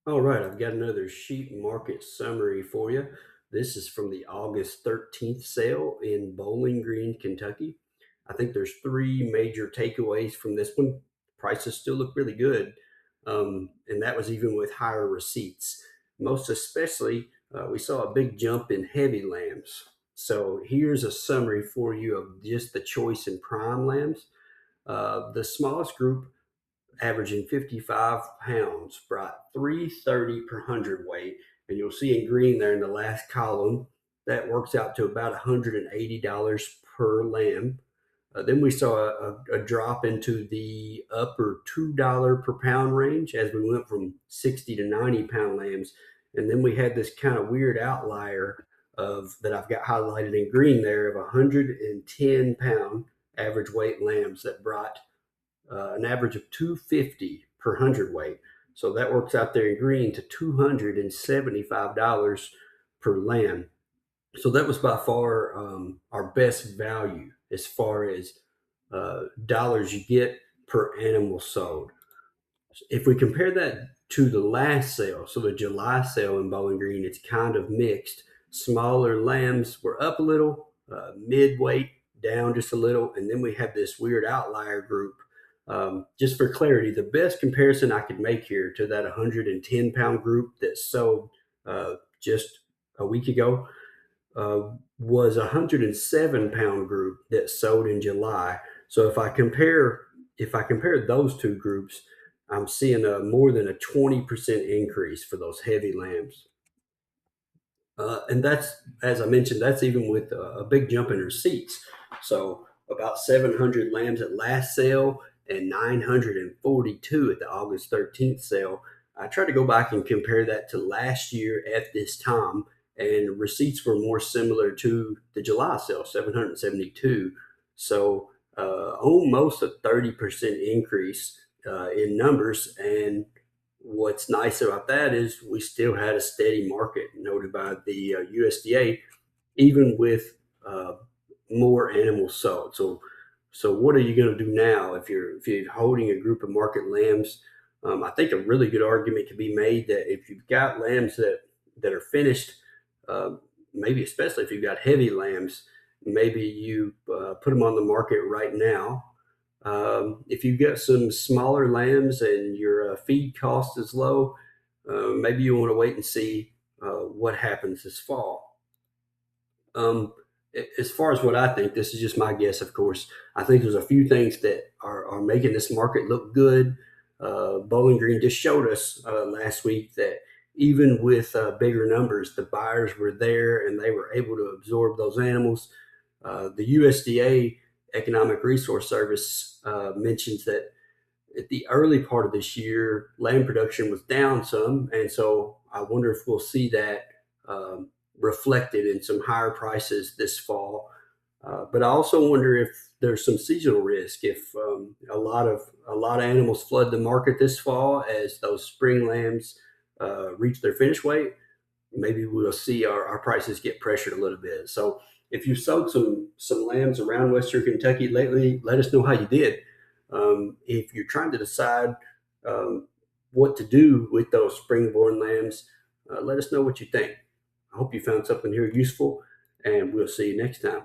All right, I've got another sheep market summary for you. This is from the August 13th sale in Bowling Green, Kentucky. I think there's three major takeaways from this one. Prices still look really good, and that was even with higher receipts. Most especially, we saw a big jump in heavy lambs. So here's a summary for you of just the choice in prime lambs. The smallest group averaging 55 pounds, brought 330 per hundredweight. And you'll see in green there in the last column, that works out to about $180 per lamb. Then we saw a drop into the upper $2 per pound range as we went from 60 to 90-pound lambs. And then we had this kind of weird outlier of that I've got highlighted in green there of 110-pound average weight lambs that brought an average of 250 per hundredweight. So that works out there in green to $275 per lamb. So that was by far our best value as far as dollars you get per animal sold. If we compare that to the last sale, so the July sale in Bowling Green, it's kind of mixed. Smaller lambs were up a little, mid-weight down just a little, and then we have this weird outlier group. Just for clarity, the best comparison I could make here to that 110-pound group that sold just a week ago was a 107-pound group that sold in July. So if I compare those two groups, I'm seeing a more than a 20% increase for those heavy lambs. And that's, as I mentioned, that's even with a big jump in receipts. So about 700 lambs at last sale and 942 at the August 13th sale. I tried to go back and compare that to last year at this time, and receipts were more similar to the July sale, 772. So almost a 30% increase in numbers. And what's nice about that is we still had a steady market noted by the USDA, even with uh, more animals sold. So what are you going to do now if you're holding a group of market lambs? I think a really good argument can be made that if you've got lambs that are finished, uh, maybe especially if you've got heavy lambs, maybe you put them on the market right now. If you've got some smaller lambs and your feed cost is low, maybe you want to wait and see what happens this fall. Um, as far as what I think, this is just my guess, of course. I think there's a few things that are making this market look good. Bowling Green just showed us last week that even with bigger numbers, the buyers were there and they were able to absorb those animals. The USDA Economic Resource Service mentions that at the early part of this year, land production was down some, and so I wonder if we'll see that um, reflected in some higher prices this fall. But I also wonder if there's some seasonal risk if a lot of animals flood the market this fall as those spring lambs reach their finish weight. Maybe we'll see our prices get pressured a little bit. So if you sold some lambs around Western Kentucky lately, let us know how you did. If you're trying to decide um, what to do with those spring-born lambs, let us know what you think. I hope you found something here useful, and we'll see you next time.